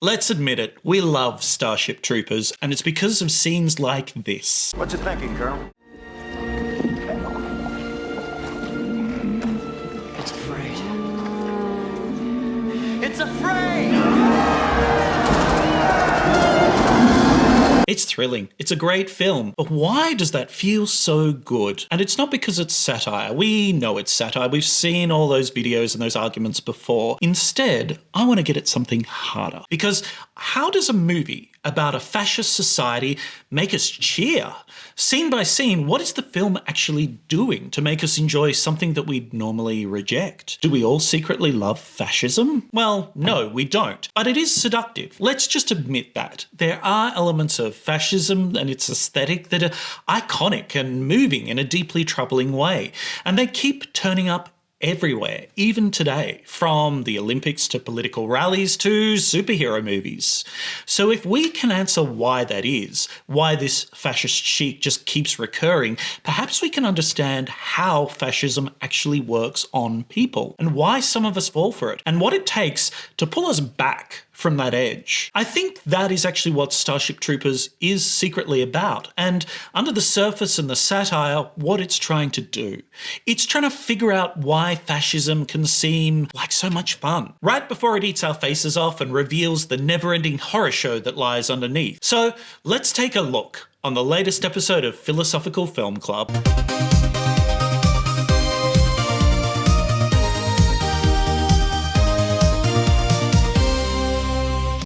Let's admit it, we love Starship Troopers, and it's because of scenes like this. What you thinking, Colonel? It's afraid. It's afraid! It's thrilling, it's a great film, but why does that feel so good? And it's not because it's satire. We know it's satire. We've seen all those videos and those arguments before. Instead, I want to get at something harder. Because how does a movie about a fascist society make us cheer? Scene by scene, what is the film actually doing to make us enjoy something that we'd normally reject? Do we all secretly love fascism? Well, no, we don't. But it is seductive. Let's just admit that. There are elements of fascism and its aesthetic that are iconic and moving in a deeply troubling way. And they keep turning up everywhere, even today, from the Olympics to political rallies to superhero movies. So if we can answer why that is, why this fascist chic just keeps recurring, perhaps we can understand how fascism actually works on people and why some of us fall for it and what it takes to pull us back from that edge. I think that is actually what Starship Troopers is secretly about, and under the surface and the satire, what it's trying to do. It's trying to figure out why fascism can seem like so much fun, right before it eats our faces off and reveals the never-ending horror show that lies underneath. So let's take a look on the latest episode of Philosophical Film Club.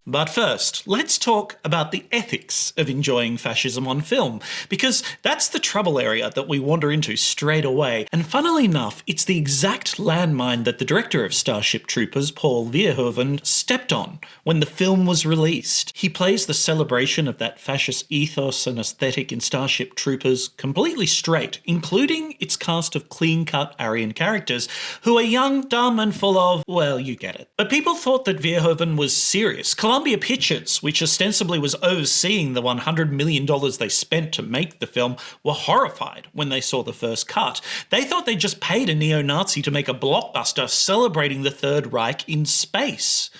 But first, let's talk about the ethics of enjoying fascism on film, because that's the trouble area that we wander into straight away. And funnily enough, it's the exact landmine that the director of Starship Troopers, Paul Verhoeven, stepped on when the film was released. He plays the celebration of that fascist ethos and aesthetic in Starship Troopers completely straight, including its cast of clean-cut Aryan characters who are young, dumb, and full of, well, you get it. But people thought that Verhoeven was serious. Columbia Pictures, which ostensibly was overseeing the $100 million they spent to make the film, were horrified when they saw the first cut. They thought they just paid a neo-Nazi to make a blockbuster celebrating the Third Reich in space.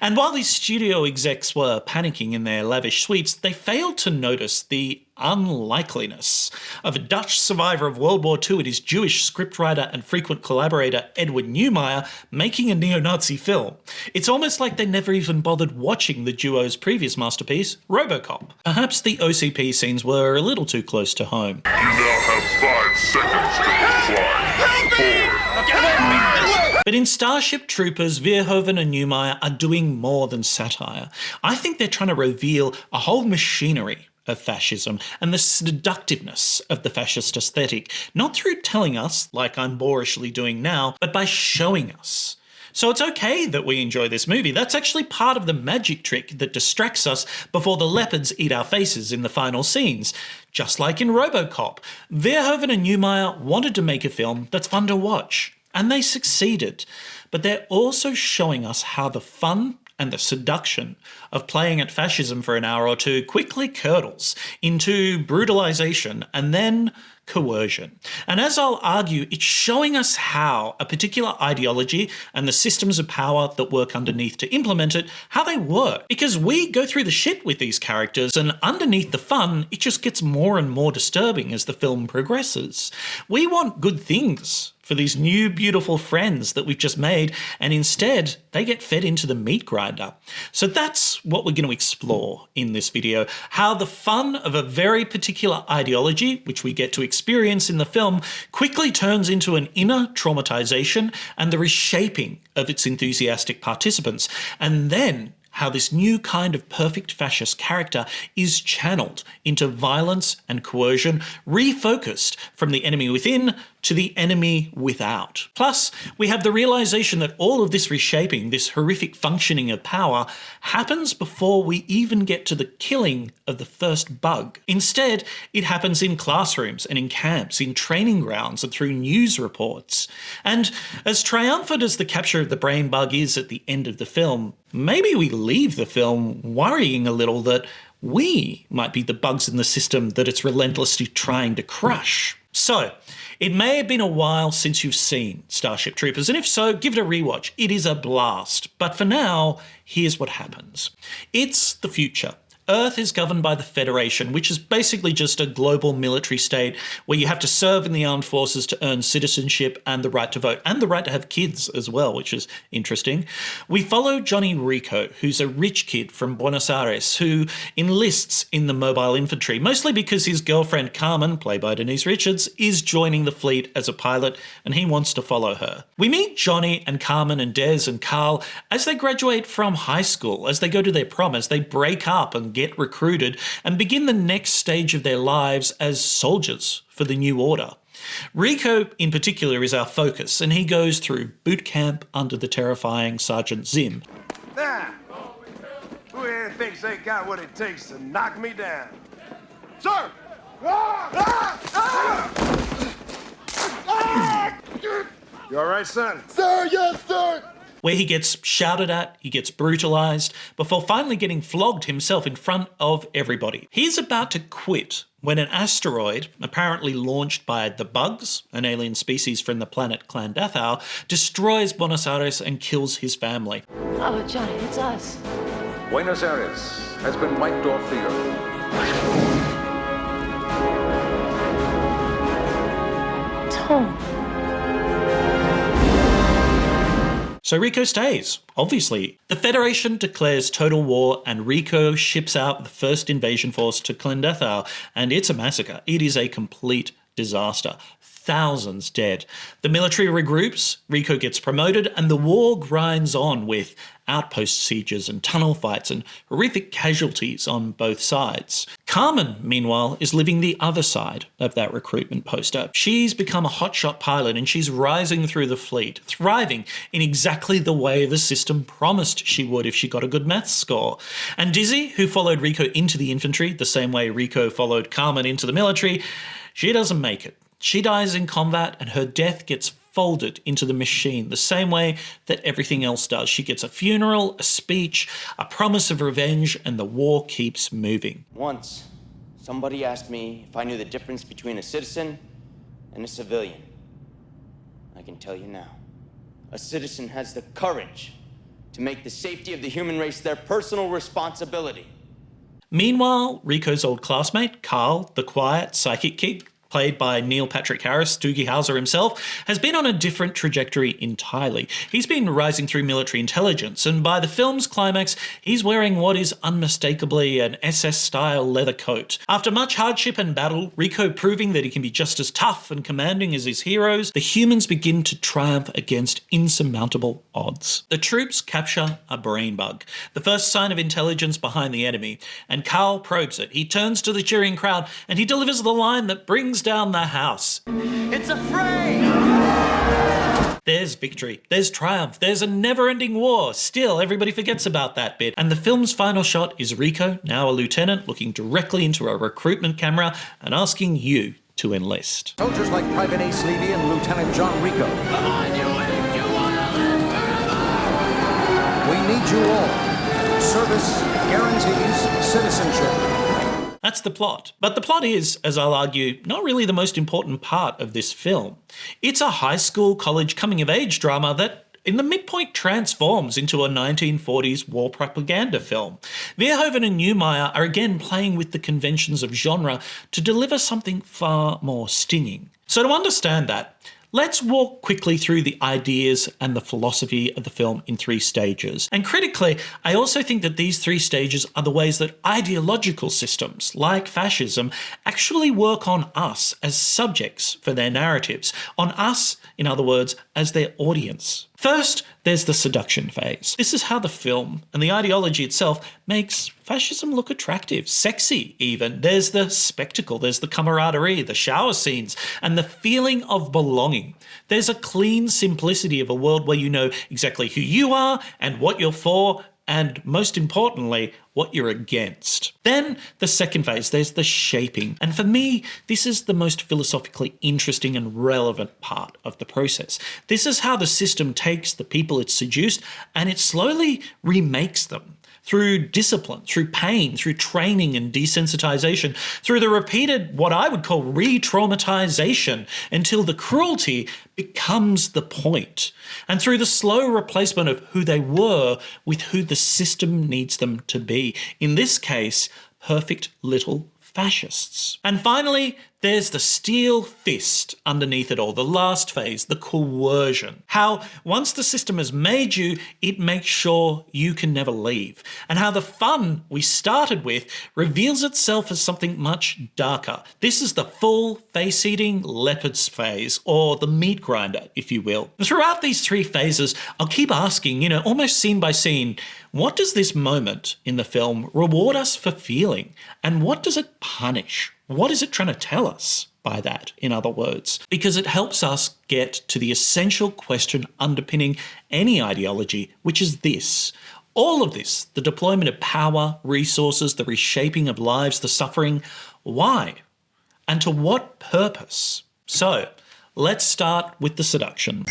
And while these studio execs were panicking in their lavish suites, they failed to notice the unlikeliness of a Dutch survivor of World War II and his Jewish scriptwriter and frequent collaborator Edward Neumeier making a neo-Nazi film. It's almost like they never even bothered watching the duo's previous masterpiece, RoboCop. Perhaps the OCP scenes were a little too close to home. You now have 5 seconds to comply. 4, But in Starship Troopers, Verhoeven and Neumeier are doing more than satire. I think they're trying to reveal a whole machinery of fascism and the seductiveness of the fascist aesthetic, not through telling us, like I'm boorishly doing now, but by showing us. So it's okay that we enjoy this movie. That's actually part of the magic trick that distracts us before the leopards eat our faces in the final scenes. Just like in RoboCop, Verhoeven and Neumeier wanted to make a film that's fun to watch, and they succeeded. But they're also showing us how the fun and the seduction of playing at fascism for an hour or two quickly curdles into brutalization and then coercion. And as I'll argue, it's showing us how a particular ideology and the systems of power that work underneath to implement it, how they work. Because we go through the shit with these characters, and underneath the fun, it just gets more and more disturbing as the film progresses. We want good things for these new beautiful friends that we've just made, and instead they get fed into the meat grinder. So that's what we're going to explore in this video, how the fun of a very particular ideology, which we get to experience in the film, quickly turns into an inner traumatization and the reshaping of its enthusiastic participants, and then how this new kind of perfect fascist character is channeled into violence and coercion, refocused from the enemy within to the enemy without. Plus, we have the realization that all of this reshaping, this horrific functioning of power, happens before we even get to the killing of the first bug. Instead, it happens in classrooms and in camps, in training grounds and through news reports. And as triumphant as the capture of the brain bug is at the end of the film, maybe we leave the film worrying a little that we might be the bugs in the system that it's relentlessly trying to crush. So, it may have been a while since you've seen Starship Troopers, and if so, give it a rewatch. It is a blast. But for now, here's what happens. It's the future. Earth is governed by the Federation, which is basically just a global military state where you have to serve in the armed forces to earn citizenship and the right to vote, and the right to have kids as well, which is interesting. We follow Johnny Rico, who's a rich kid from Buenos Aires who enlists in the mobile infantry, mostly because his girlfriend Carmen, played by Denise Richards, is joining the fleet as a pilot and he wants to follow her. We meet Johnny and Carmen and Des and Carl as they graduate from high school, as they go to their prom, as they break up and get recruited and begin the next stage of their lives as soldiers for the new order. Rico in particular is our focus, and he goes through boot camp under the terrifying Sergeant Zim. Now, who here thinks they got what it takes to knock me down? Sir! You all right, son? Sir, yes, sir! Where he gets shouted at, he gets brutalised, before finally getting flogged himself in front of everybody. He's about to quit when an asteroid, apparently launched by the Bugs, an alien species from the planet Clandathau, destroys Buenos Aires and kills his family. Oh, Johnny, it's us. Buenos Aires has been wiped off the earth. Tom. So Rico stays, obviously. The Federation declares total war and Rico ships out the first invasion force to Clandathau, and it's a massacre. It is a complete disaster. Thousands dead. The military regroups, Rico gets promoted, and the war grinds on with outpost sieges and tunnel fights and horrific casualties on both sides. Carmen, meanwhile, is living the other side of that recruitment poster. She's become a hotshot pilot and she's rising through the fleet, thriving in exactly the way the system promised she would if she got a good maths score. And Dizzy, who followed Rico into the infantry, the same way Rico followed Carmen into the military, she doesn't make it. She dies in combat and her death gets folded into the machine the same way that everything else does. She gets a funeral, a speech, a promise of revenge, and the war keeps moving. Once, somebody asked me if I knew the difference between a citizen and a civilian. I can tell you now. A citizen has the courage to make the safety of the human race their personal responsibility. Meanwhile, Rico's old classmate, Carl, the quiet, psychic kid, played by Neil Patrick Harris, Doogie Howser himself, has been on a different trajectory entirely. He's been rising through military intelligence, and by the film's climax, he's wearing what is unmistakably an SS-style leather coat. After much hardship and battle, Rico proving that he can be just as tough and commanding as his heroes, the humans begin to triumph against insurmountable odds. The troops capture a brain bug, the first sign of intelligence behind the enemy, and Carl probes it. He turns to the cheering crowd, and he delivers the line that brings down the house. It's afraid! There's victory, there's triumph, there's a never-ending war. Still, everybody forgets about that bit. And the film's final shot is Rico, now a lieutenant, looking directly into a recruitment camera and asking you to enlist. Soldiers like Private Ace Levy and Lieutenant John Rico. Come on, you if you want to live forever! We need you all. Service guarantees citizenship. That's the plot. But the plot is, as I'll argue, not really the most important part of this film. It's a high school, college, coming-of-age drama that in the midpoint transforms into a 1940s war propaganda film. Verhoeven and Neumeier are again playing with the conventions of genre to deliver something far more stinging. So to understand that, let's walk quickly through the ideas and the philosophy of the film in 3 stages. And critically, I also think that these 3 stages are the ways that ideological systems, like fascism, actually work on us as subjects for their narratives, on us, in other words, as their audience. First, there's the seduction phase. This is how the film and the ideology itself makes fascism look attractive, sexy even. There's the spectacle, there's the camaraderie, the shower scenes, and the feeling of belonging. There's a clean simplicity of a world where you know exactly who you are and what you're for, and most importantly, what you're against. Then the second phase, there's the shaping. And for me, this is the most philosophically interesting and relevant part of the process. This is how the system takes the people it's seduced and it slowly remakes them. through discipline, through pain, through training and desensitization, through the repeated, what I would call re-traumatization, until the cruelty becomes the point, and through the slow replacement of who they were with who the system needs them to be. In this case, perfect little fascists. And finally, there's the steel fist underneath it all, the last phase, the coercion. How once the system has made you, it makes sure you can never leave. And how the fun we started with reveals itself as something much darker. This is the full face-eating leopards phase, or the meat grinder, if you will. Throughout these three phases, I'll keep asking, almost scene by scene, what does this moment in the film reward us for feeling? And what does it punish? What is it trying to tell us by that, in other words? Because it helps us get to the essential question underpinning any ideology, which is this. All of this, the deployment of power, resources, the reshaping of lives, the suffering, why? And to what purpose? So, let's start with the seduction.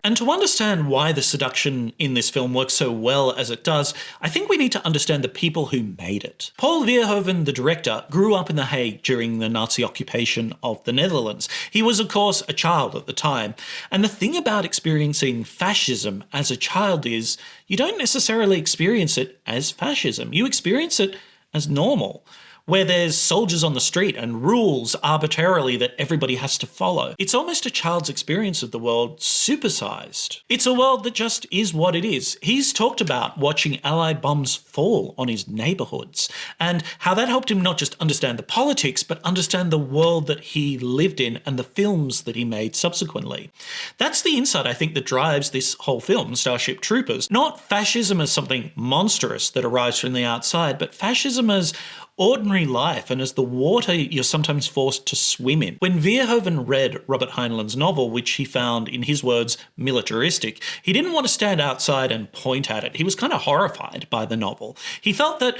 And to understand why the seduction in this film works so well as it does, I think we need to understand the people who made it. Paul Verhoeven, the director, grew up in The Hague during the Nazi occupation of the Netherlands. He was, of course, a child at the time. And the thing about experiencing fascism as a child is you don't necessarily experience it as fascism. You experience it as normal, where there's soldiers on the street and rules arbitrarily that everybody has to follow. It's almost a child's experience of the world supersized. It's a world that just is what it is. He's talked about watching Allied bombs fall on his neighbourhoods and how that helped him not just understand the politics, but understand the world that he lived in and the films that he made subsequently. That's the insight, I think, that drives this whole film, Starship Troopers. Not fascism as something monstrous that arrives from the outside, but fascism as ordinary life and as the water you're sometimes forced to swim in. When Verhoeven read Robert Heinlein's novel, which he found, in his words, militaristic, he didn't want to stand outside and point at it. He was kind of horrified by the novel. He felt that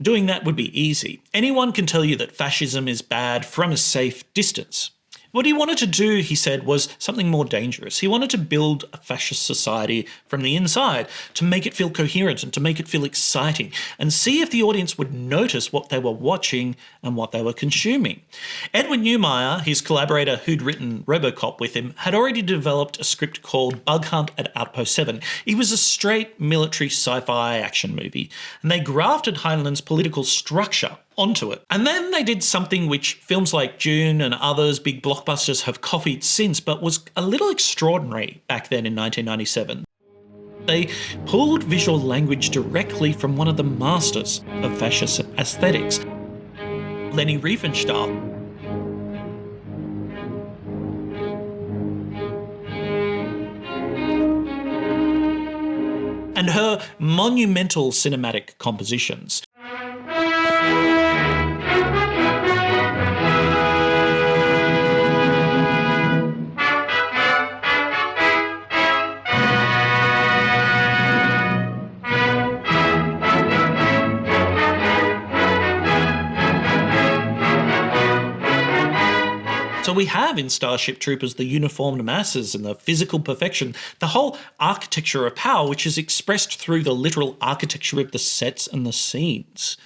doing that would be easy. Anyone can tell you that fascism is bad from a safe distance. What he wanted to do, he said, was something more dangerous. He wanted to build a fascist society from the inside, to make it feel coherent and to make it feel exciting, and see if the audience would notice what they were watching and what they were consuming. Edwin Neumeier, his collaborator who'd written RoboCop with him, had already developed a script called Bug Hunt at Outpost 7. It was a straight military sci-fi action movie, and they grafted Heinlein's political structure onto it. And then they did something which films like Dune and others, big blockbusters, have copied since, but was a little extraordinary back then in 1997. They pulled visual language directly from one of the masters of fascist aesthetics, Leni Riefenstahl. And her monumental cinematic compositions. So we have in Starship Troopers the uniformed masses and the physical perfection, the whole architecture of power, which is expressed through the literal architecture of the sets and the scenes.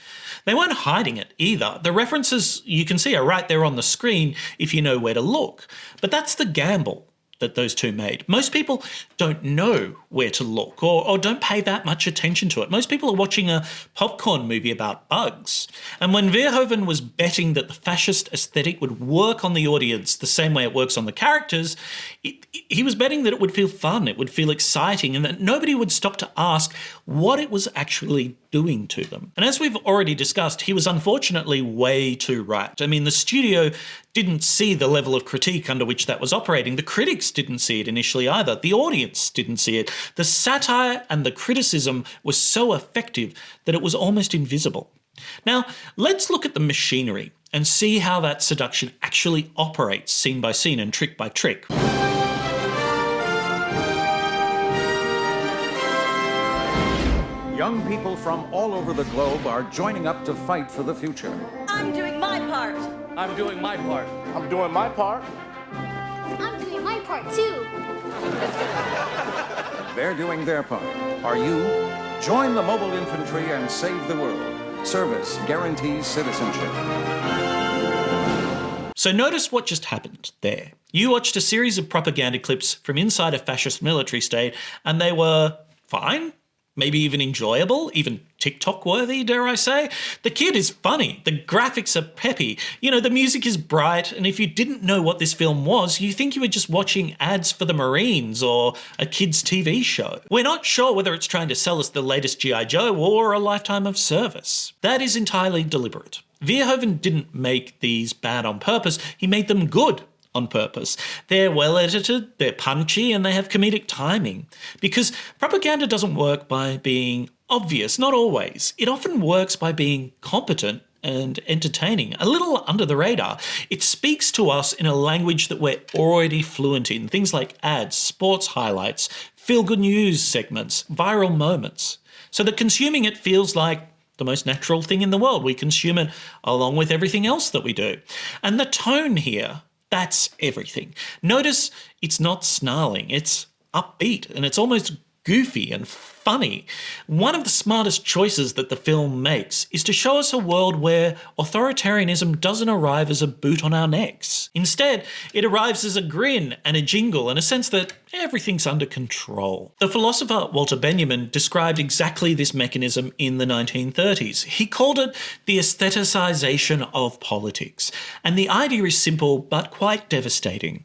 They weren't hiding it either. The references you can see are right there on the screen if you know where to look. But that's the gamble that those two made. Most people don't know where to look or don't pay that much attention to it. Most people are watching a popcorn movie about bugs. And when Verhoeven was betting that the fascist aesthetic would work on the audience the same way it works on the characters, he was betting that it would feel fun, it would feel exciting, and that nobody would stop to ask what it was actually doing to them. And as we've already discussed, he was unfortunately way too right. I mean, the studio didn't see the level of critique under which that was operating. The critics didn't see it initially either. The audience didn't see it. The satire and the criticism was so effective that it was almost invisible. Now, let's look at the machinery and see how that seduction actually operates scene by scene and trick by trick. Young people from all over the globe are joining up to fight for the future. I'm doing my part. I'm doing my part. I'm doing my part. I'm doing my part. part, too. They're doing their part. Are you? Join the mobile infantry and save the world. Service guarantees citizenship. So notice what just happened there. You watched a series of propaganda clips from inside a fascist military state, and they were fine, maybe even enjoyable, even TikTok-worthy, dare I say. The kid is funny, the graphics are peppy, the music is bright, and if you didn't know what this film was, you think you were just watching ads for the Marines or a kid's TV show. We're not sure whether it's trying to sell us the latest G.I. Joe or a lifetime of service. That is entirely deliberate. Verhoeven didn't make these bad on purpose, he made them good on purpose. They're well edited, they're punchy, and they have comedic timing. Because propaganda doesn't work by being obvious, not always. It often works by being competent and entertaining, a little under the radar. It speaks to us in a language that we're already fluent in, things like ads, sports highlights, feel-good news segments, viral moments. So that consuming it feels like the most natural thing in the world. We consume it along with everything else that we do. And the tone here, that's everything. Notice it's not snarling, it's upbeat, and it's almost goofy and funny. One of the smartest choices that the film makes is to show us a world where authoritarianism doesn't arrive as a boot on our necks. Instead, it arrives as a grin and a jingle and a sense that everything's under control. The philosopher Walter Benjamin described exactly this mechanism in the 1930s. He called it the aestheticization of politics. And the idea is simple but quite devastating.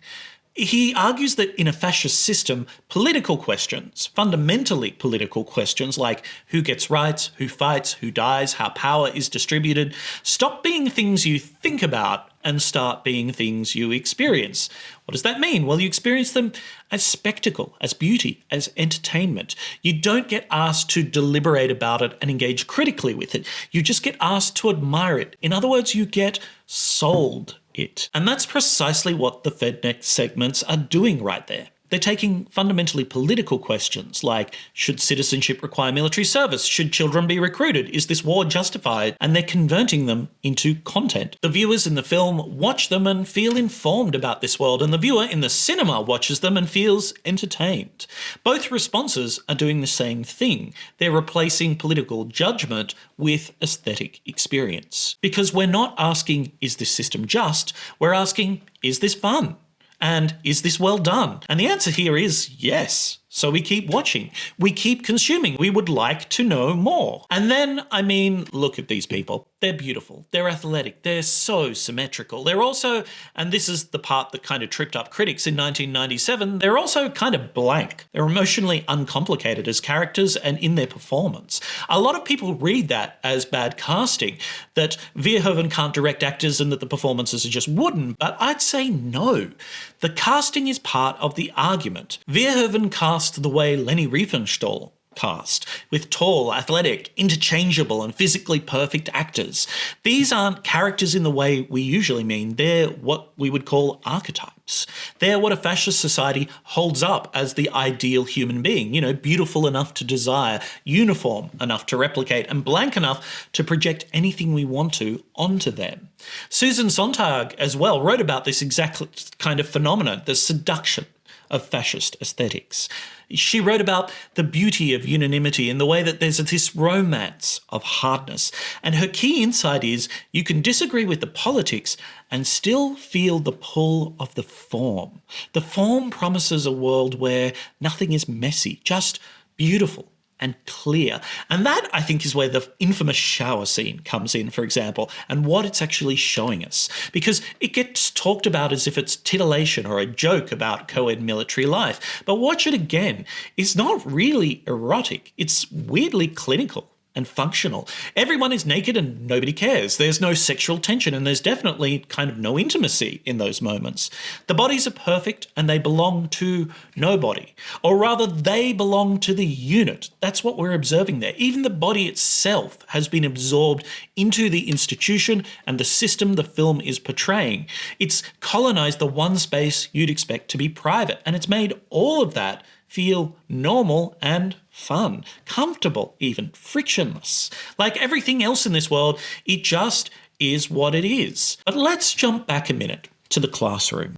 He argues that in a fascist system, political questions, fundamentally political questions like who gets rights, who fights, who dies, how power is distributed, stop being things you think about and start being things you experience. What does that mean? Well, you experience them as spectacle, as beauty, as entertainment. You don't get asked to deliberate about it and engage critically with it. You just get asked to admire it. In other words, you get sold it. And that's precisely what the FedNet segments are doing right there. They're taking fundamentally political questions like, should citizenship require military service? Should children be recruited? Is this war justified? And they're converting them into content. The viewers in the film watch them and feel informed about this world, and the viewer in the cinema watches them and feels entertained. Both responses are doing the same thing. They're replacing political judgment with aesthetic experience. Because we're not asking, is this system just? We're asking, is this fun? And is this well done? And the answer here is yes. So we keep watching. We keep consuming. We would like to know more. And then, look at these people. They're beautiful. They're athletic. They're so symmetrical. They're also, and this is the part that kind of tripped up critics in 1997, they're also kind of blank. They're emotionally uncomplicated as characters and in their performance. A lot of people read that as bad casting, that Verhoeven can't direct actors and that the performances are just wooden, but I'd say no. The casting is part of the argument. Verhoeven cast the way Leni Riefenstahl cast, with tall, athletic, interchangeable and physically perfect actors. These aren't characters in the way we usually mean. They're what we would call archetypes. They're what a fascist society holds up as the ideal human being, beautiful enough to desire, uniform enough to replicate, and blank enough to project anything we want to onto them. Susan Sontag as well wrote about this exact kind of phenomenon, the seduction of fascist aesthetics. She wrote about the beauty of unanimity in the way that there's this romance of hardness. And her key insight is you can disagree with the politics and still feel the pull of the form. The form promises a world where nothing is messy, just beautiful and clear. And that, I think, is where the infamous shower scene comes in, for example, and what it's actually showing us. Because it gets talked about as if it's titillation or a joke about co-ed military life. But watch it again. It's not really erotic. It's weirdly clinical and functional. Everyone is naked and nobody cares. There's no sexual tension and there's definitely kind of no intimacy in those moments. The bodies are perfect and they belong to nobody. Or rather, they belong to the unit. That's what we're observing there. Even the body itself has been absorbed into the institution and the system the film is portraying. It's colonized the one space you'd expect to be private, and it's made all of that feel normal and fun, comfortable even, frictionless. Like everything else in this world, it just is what it is. But let's jump back a minute to the classroom.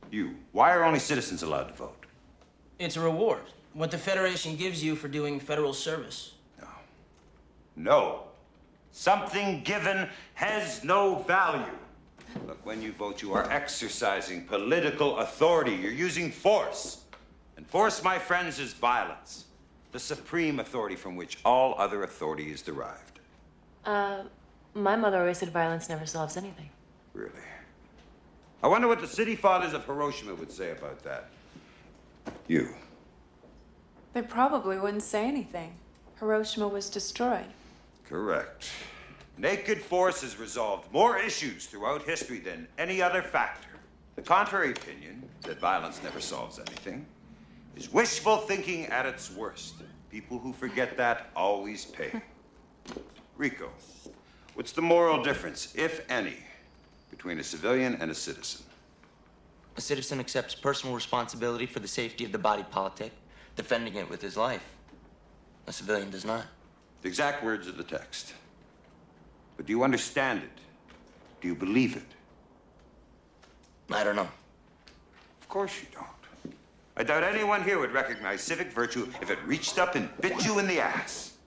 Why are only citizens allowed to vote? It's a reward. What the Federation gives you for doing federal service. No. Something given has no value. Look, when you vote, you are exercising political authority. You're using force. And force, my friends, is violence. The supreme authority from which all other authority is derived. My mother always said violence never solves anything. Really? I wonder what the city fathers of Hiroshima would say about that. You. They probably wouldn't say anything. Hiroshima was destroyed. Correct. Naked force has resolved more issues throughout history than any other factor. The contrary opinion, that violence never solves anything, is wishful thinking at its worst. People who forget that always pay. Rico, what's the moral difference, if any, between a civilian and a citizen? A citizen accepts personal responsibility for the safety of the body politic, defending it with his life. A civilian does not. The exact words of the text. But do you understand it? Do you believe it? I don't know. Of course you don't. I doubt anyone here would recognize civic virtue if it reached up and bit you in the ass.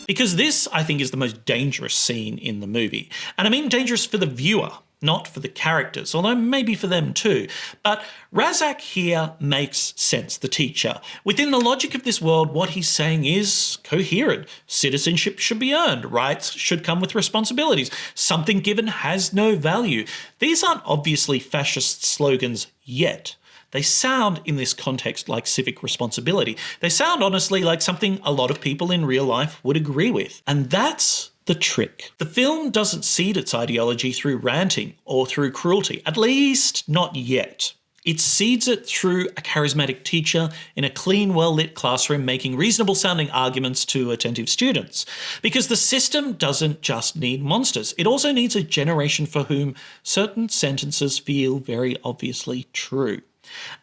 Because this, I think, is the most dangerous scene in the movie. And I mean dangerous for the viewer, not for the characters, although maybe for them too. But Razak here makes sense, the teacher. Within the logic of this world, what he's saying is coherent. Citizenship should be earned. Rights should come with responsibilities. Something given has no value. These aren't obviously fascist slogans yet. They sound, in this context, like civic responsibility. They sound, honestly, like something a lot of people in real life would agree with. And that's the trick. The film doesn't seed its ideology through ranting or through cruelty, at least not yet. It seeds it through a charismatic teacher in a clean, well-lit classroom making reasonable-sounding arguments to attentive students. Because the system doesn't just need monsters. It also needs a generation for whom certain sentences feel very obviously true.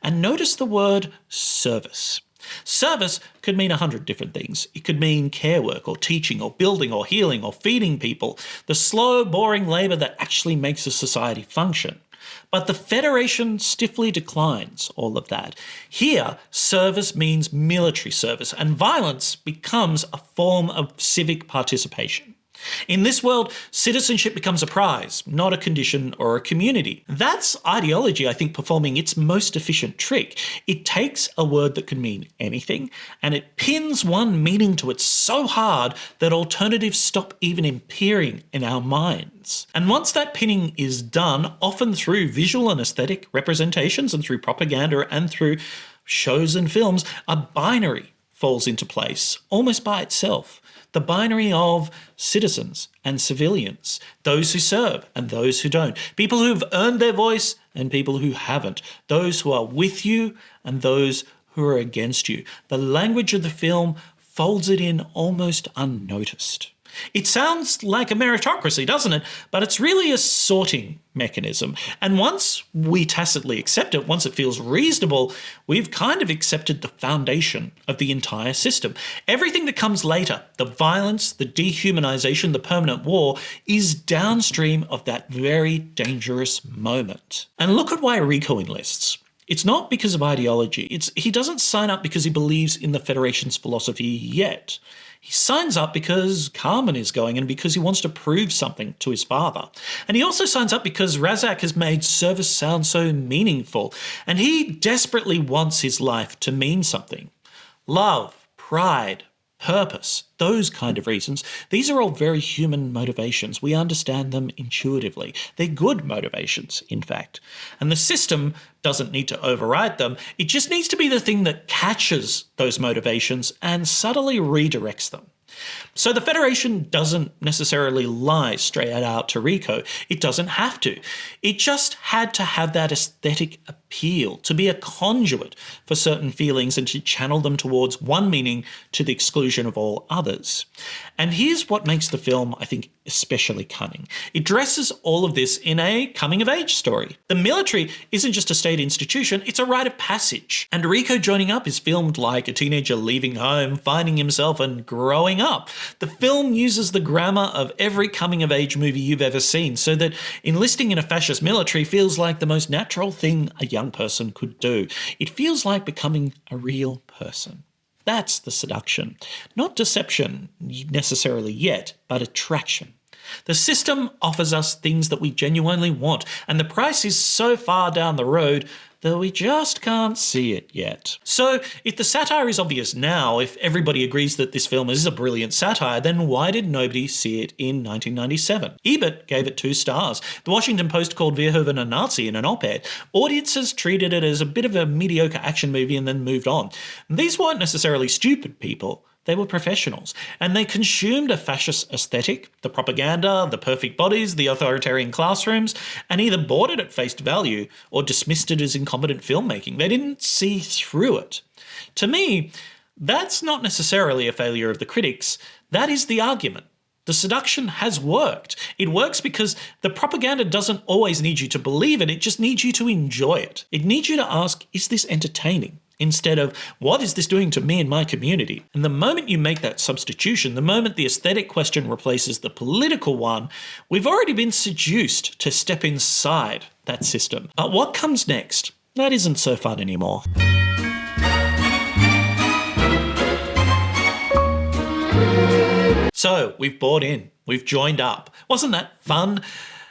And notice the word service. Service could mean 100 different things. It could mean care work or teaching or building or healing or feeding people, the slow, boring labour that actually makes a society function. But the Federation stiffly declines all of that. Here, service means military service, and violence becomes a form of civic participation. In this world, citizenship becomes a prize, not a condition or a community. That's ideology, I think, performing its most efficient trick. It takes a word that can mean anything, and it pins one meaning to it so hard that alternatives stop even appearing in our minds. And once that pinning is done, often through visual and aesthetic representations and through propaganda and through shows and films, a binary falls into place almost by itself. The binary of citizens and civilians, those who serve and those who don't, people who've earned their voice and people who haven't, those who are with you and those who are against you. The language of the film folds it in almost unnoticed. It sounds like a meritocracy, doesn't it? But it's really a sorting mechanism. And once we tacitly accept it, once it feels reasonable, we've kind of accepted the foundation of the entire system. Everything that comes later, the violence, the dehumanization, the permanent war, is downstream of that very dangerous moment. And look at why Rico enlists. It's not because of ideology. He doesn't sign up because he believes in the Federation's philosophy yet. He signs up because Carmen is going and because he wants to prove something to his father. And he also signs up because Razak has made service sound so meaningful, and he desperately wants his life to mean something. Love, pride, purpose, those kind of reasons. These are all very human motivations. We understand them intuitively. They're good motivations, in fact. And the system doesn't need to override them. It just needs to be the thing that catches those motivations and subtly redirects them. So the Federation doesn't necessarily lie straight out to Rico. It doesn't have to. It just had to have that aesthetic appeal appeal, to be a conduit for certain feelings and to channel them towards one meaning to the exclusion of all others. And here's what makes the film, I think, especially cunning. It dresses all of this in a coming-of-age story. The military isn't just a state institution, it's a rite of passage. And Rico joining up is filmed like a teenager leaving home, finding himself and growing up. The film uses the grammar of every coming-of-age movie you've ever seen, so that enlisting in a fascist military feels like the most natural thing a young person could do. It feels like becoming a real person. That's the seduction. Not deception necessarily yet, but attraction. The system offers us things that we genuinely want, and the price is so far down the road that we just can't see it yet. So, if the satire is obvious now, if everybody agrees that this film is a brilliant satire, then why did nobody see it in 1997? Ebert gave it 2 stars. The Washington Post called Verhoeven a Nazi in an op-ed. Audiences treated it as a bit of a mediocre action movie and then moved on. And these weren't necessarily stupid people. They were professionals, and they consumed a fascist aesthetic, the propaganda, the perfect bodies, the authoritarian classrooms, and either bought it at face value or dismissed it as incompetent filmmaking. They didn't see through it. To me, that's not necessarily a failure of the critics. That is the argument. The seduction has worked. It works because the propaganda doesn't always need you to believe it, it just needs you to enjoy it. It needs you to ask, is this entertaining? Instead of, what is this doing to me and my community? And the moment you make that substitution, the moment the aesthetic question replaces the political one, we've already been seduced to step inside that system. But what comes next? That isn't so fun anymore. So, we've bought in. We've joined up. Wasn't that fun?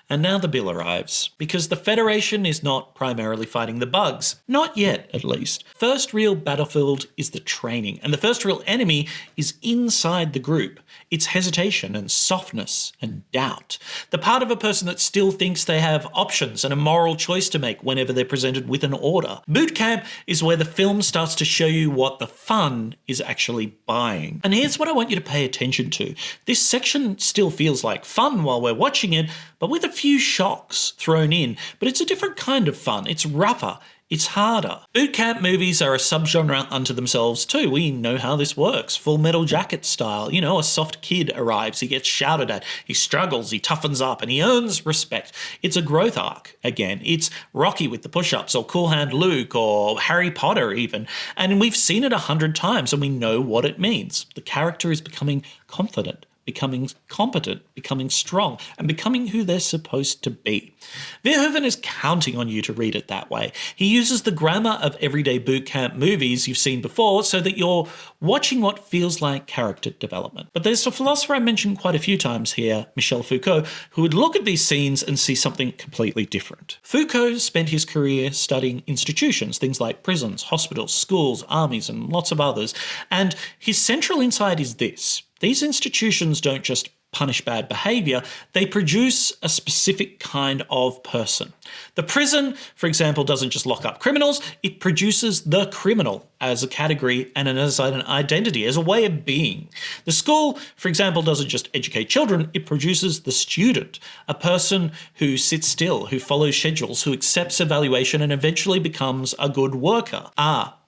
And now the bill arrives, because the Federation is not primarily fighting the bugs. Not yet, at least. First real battlefield is the training, and the first real enemy is inside the group. It's hesitation and softness and doubt. The part of a person that still thinks they have options and a moral choice to make whenever they're presented with an order. Boot camp is where the film starts to show you what the fun is actually buying. And here's what I want you to pay attention to. This section still feels like fun while we're watching it, but with a few shocks thrown in. But it's a different kind of fun. It's rougher. It's harder. Boot camp movies are a subgenre unto themselves too. We know how this works. Full Metal Jacket style. You know, a soft kid arrives, he gets shouted at, he struggles, he toughens up, and he earns respect. It's a growth arc, again. It's Rocky with the push-ups, or Cool Hand Luke, or Harry Potter even. And we've seen it 100 times and we know what it means. The character is becoming confident, becoming competent, becoming strong, and becoming who they're supposed to be. Verhoeven is counting on you to read it that way. He uses the grammar of everyday boot camp movies you've seen before so that you're watching what feels like character development. But there's a philosopher I mentioned quite a few times here, Michel Foucault, who would look at these scenes and see something completely different. Foucault spent his career studying institutions, things like prisons, hospitals, schools, armies, and lots of others, and his central insight is this. These institutions don't just punish bad behaviour, they produce a specific kind of person. The prison, for example, doesn't just lock up criminals, it produces the criminal as a category and as an identity, as a way of being. The school, for example, doesn't just educate children, it produces the student, a person who sits still, who follows schedules, who accepts evaluation and eventually becomes a good worker.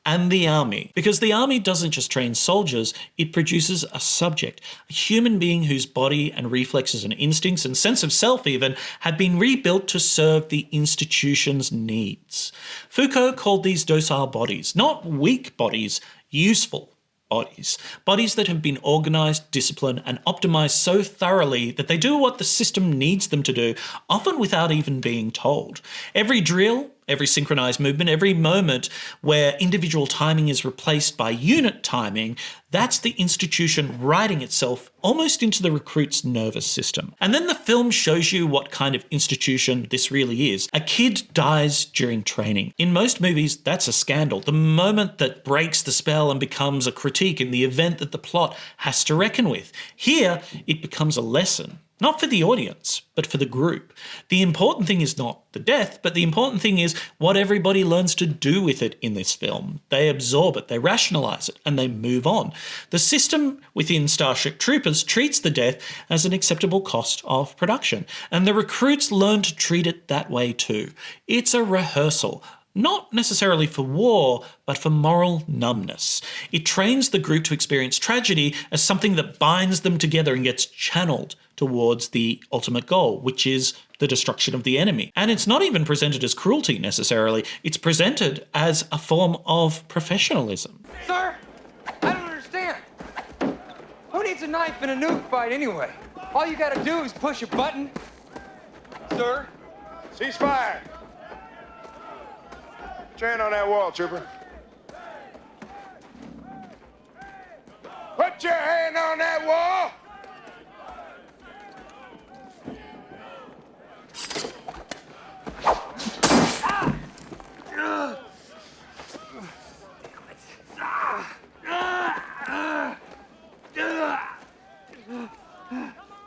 And the army. Because the army doesn't just train soldiers, it produces a subject, a human being whose body and reflexes and instincts and sense of self even have been rebuilt to serve the institution's needs. Foucault called these docile bodies, not weak bodies, useful bodies. Bodies that have been organised, disciplined, and optimised so thoroughly that they do what the system needs them to do, often without even being told. Every drill, every synchronized movement, every moment where individual timing is replaced by unit timing, that's the institution writing itself almost into the recruit's nervous system. And then the film shows you what kind of institution this really is. A kid dies during training. In most movies, that's a scandal. The moment that breaks the spell and becomes a critique in the event that the plot has to reckon with. Here, it becomes a lesson. Not for the audience, but for the group. The important thing is not the death, but the important thing is what everybody learns to do with it in this film. They absorb it, they rationalise it, and they move on. The system within Starship Troopers treats the death as an acceptable cost of production, and the recruits learn to treat it that way too. It's a rehearsal not necessarily for war, but for moral numbness. It trains the group to experience tragedy as something that binds them together and gets channeled towards the ultimate goal, which is the destruction of the enemy. And it's not even presented as cruelty necessarily, it's presented as a form of professionalism. Sir, I don't understand. Who needs a knife in a nuke fight anyway? All you gotta do is push a button. Sir? Cease fire. Put your hand on that wall, trooper. Put your hand on that wall!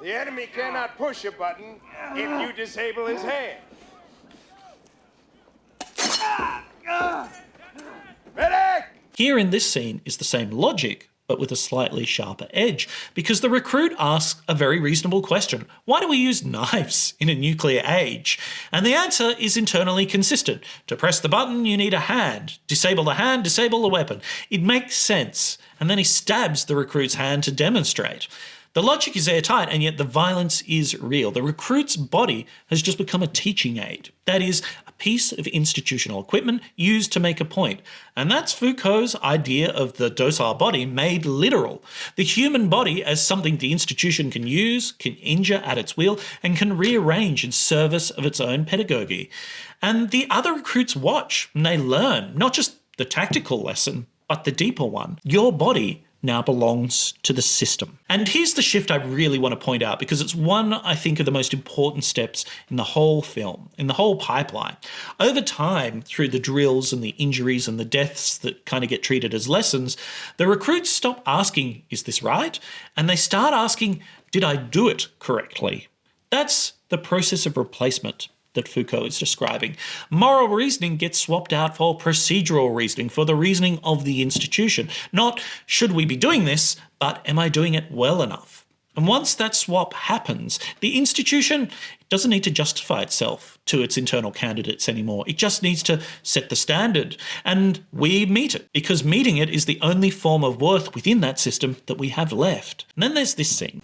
The enemy cannot push a button if you disable his hand. Medic! Here in this scene is the same logic, but with a slightly sharper edge, because the recruit asks a very reasonable question. Why do we use knives in a nuclear age? And the answer is internally consistent. To press the button, you need a hand. Disable the hand, disable the weapon. It makes sense. And then he stabs the recruit's hand to demonstrate. The logic is airtight, and yet the violence is real. The recruit's body has just become a teaching aid. That is, a piece of institutional equipment used to make a point. And that's Foucault's idea of the docile body made literal. The human body as something the institution can use, can injure at its will, and can rearrange in service of its own pedagogy. And the other recruits watch, and they learn, not just the tactical lesson, but the deeper one. Your body now belongs to the system. And here's the shift I really want to point out, because it's one, I think, of the most important steps in the whole film, in the whole pipeline. Over time, through the drills and the injuries and the deaths that kind of get treated as lessons, the recruits stop asking, is this right? And they start asking, did I do it correctly? That's the process of replacement that Foucault is describing. Moral reasoning gets swapped out for procedural reasoning, for the reasoning of the institution. Not, should we be doing this, but am I doing it well enough? And once that swap happens, the institution doesn't need to justify itself to its internal candidates anymore. It just needs to set the standard, and we meet it, because meeting it is the only form of worth within that system that we have left. And then there's this scene.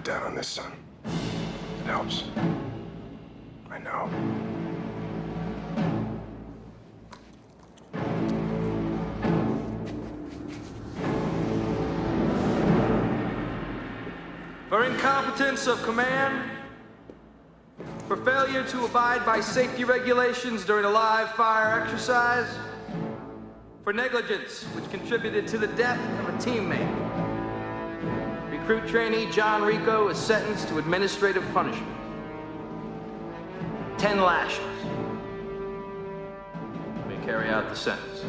Down on this, son. It helps. I know. For incompetence of command, for failure to abide by safety regulations during a live fire exercise, for negligence which contributed to the death of a teammate. Recruit trainee John Rico is sentenced to administrative punishment. 10 lashes. May carry out the sentence.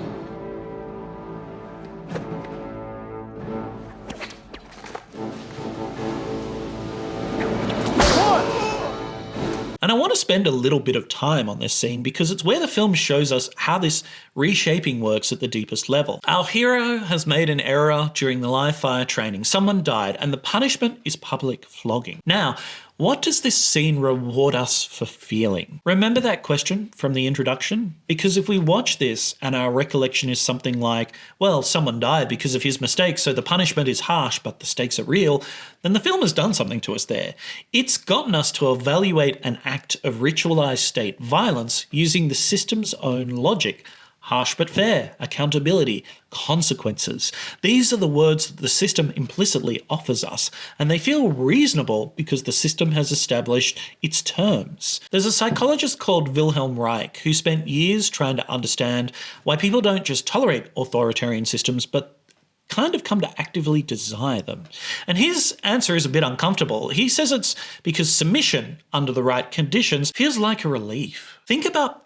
And I want to spend a little bit of time on this scene because it's where the film shows us how this reshaping works at the deepest level. Our hero has made an error during the live fire training. Someone died, and the punishment is public flogging. Now, what does this scene reward us for feeling? Remember that question from the introduction? Because if we watch this and our recollection is something like, well, someone died because of his mistake, so the punishment is harsh, but the stakes are real, then the film has done something to us there. It's gotten us to evaluate an act of ritualized state violence using the system's own logic. Harsh but fair, accountability, consequences. These are the words that the system implicitly offers us, and they feel reasonable because the system has established its terms. There's a psychologist called Wilhelm Reich who spent years trying to understand why people don't just tolerate authoritarian systems, but kind of come to actively desire them. And his answer is a bit uncomfortable. He says it's because submission under the right conditions feels like a relief. Think about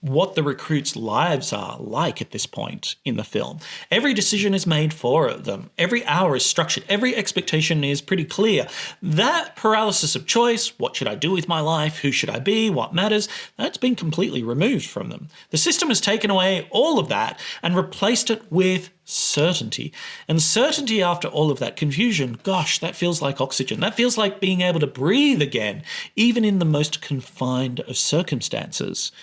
what the recruits' lives are like at this point in the film. Every decision is made for them. Every hour is structured. Every expectation is pretty clear. That paralysis of choice, what should I do with my life? Who should I be? What matters? That's been completely removed from them. The system has taken away all of that and replaced it with certainty. And certainty after all of that confusion, gosh, that feels like oxygen. That feels like being able to breathe again, even in the most confined of circumstances.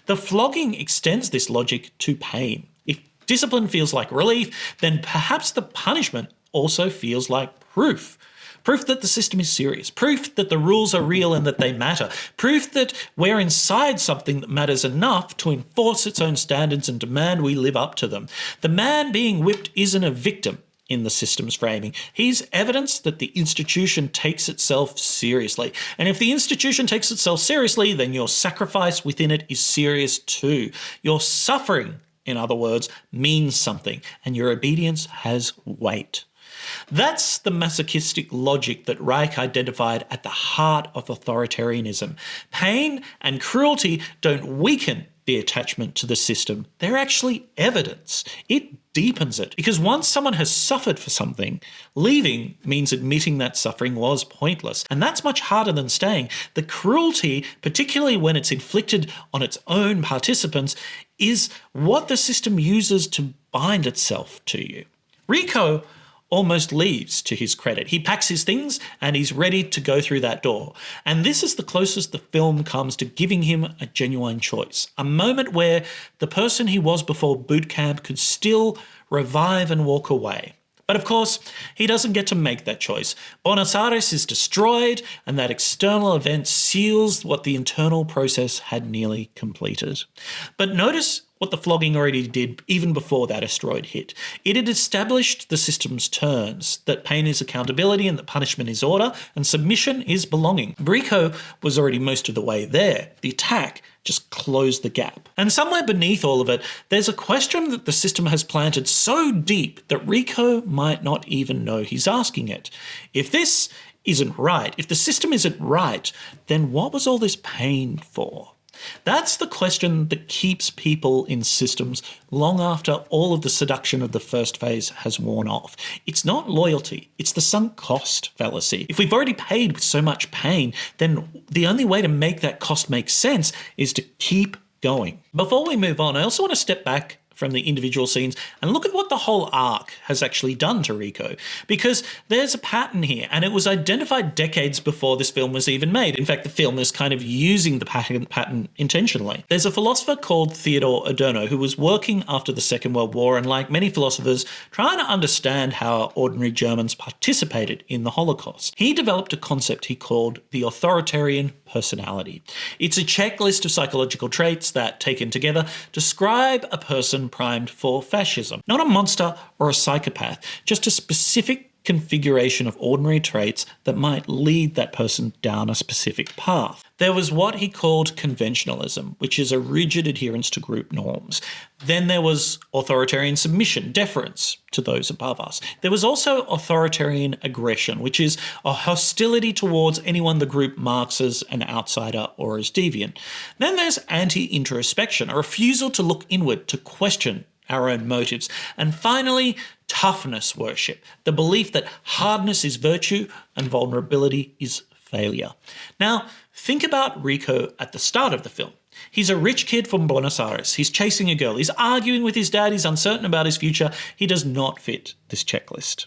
The flogging extends this logic to pain. If discipline feels like relief, then perhaps the punishment also feels like proof. Proof that the system is serious. Proof that the rules are real and that they matter. Proof that we're inside something that matters enough to enforce its own standards and demand we live up to them. The man being whipped isn't a victim in the system's framing. He's evidence that the institution takes itself seriously. And if the institution takes itself seriously, then your sacrifice within it is serious too. Your suffering, in other words, means something, and your obedience has weight. That's the masochistic logic that Reich identified at the heart of authoritarianism. Pain and cruelty don't weaken the attachment to the system. They're actually evidence. It deepens it. Because once someone has suffered for something, leaving means admitting that suffering was pointless. And that's much harder than staying. The cruelty, particularly when it's inflicted on its own participants, is what the system uses to bind itself to you. Rico almost leaves, to his credit. He packs his things and he's ready to go through that door. And this is the closest the film comes to giving him a genuine choice. A moment where the person he was before boot camp could still revive and walk away. But of course, he doesn't get to make that choice. Buenos Aires is destroyed, and that external event seals what the internal process had nearly completed. But notice what the flogging already did even before that asteroid hit. It had established the system's terms, that pain is accountability and that punishment is order, and submission is belonging. Rico was already most of the way there. The attack just closed the gap. And somewhere beneath all of it, there's a question that the system has planted so deep that Rico might not even know he's asking it. If this isn't right, if the system isn't right, then what was all this pain for? That's the question that keeps people in systems long after all of the seduction of the first phase has worn off. It's not loyalty, it's the sunk cost fallacy. If we've already paid with so much pain, then the only way to make that cost make sense is to keep going. Before we move on, I also want to step back from the individual scenes and look at what the whole arc has actually done to Rico, because there's a pattern here, and it was identified decades before this film was even made. In fact, the film is kind of using the pattern intentionally. There's a philosopher called Theodor Adorno who was working after the Second World War and, like many philosophers, trying to understand how ordinary Germans participated in the Holocaust. He developed a concept he called the authoritarian personality. It's a checklist of psychological traits that, taken together, describe a person primed for fascism. Not a monster or a psychopath, just a specific configuration of ordinary traits that might lead that person down a specific path. There was what he called conventionalism, which is a rigid adherence to group norms. Then there was authoritarian submission, deference to those above us. There was also authoritarian aggression, which is a hostility towards anyone the group marks as an outsider or as deviant. Then there's anti-introspection, a refusal to look inward, to question our own motives. And finally, toughness worship, the belief that hardness is virtue and vulnerability is failure. Now, think about Rico at the start of the film. He's a rich kid from Buenos Aires. He's chasing a girl. He's arguing with his dad. He's uncertain about his future. He does not fit this checklist.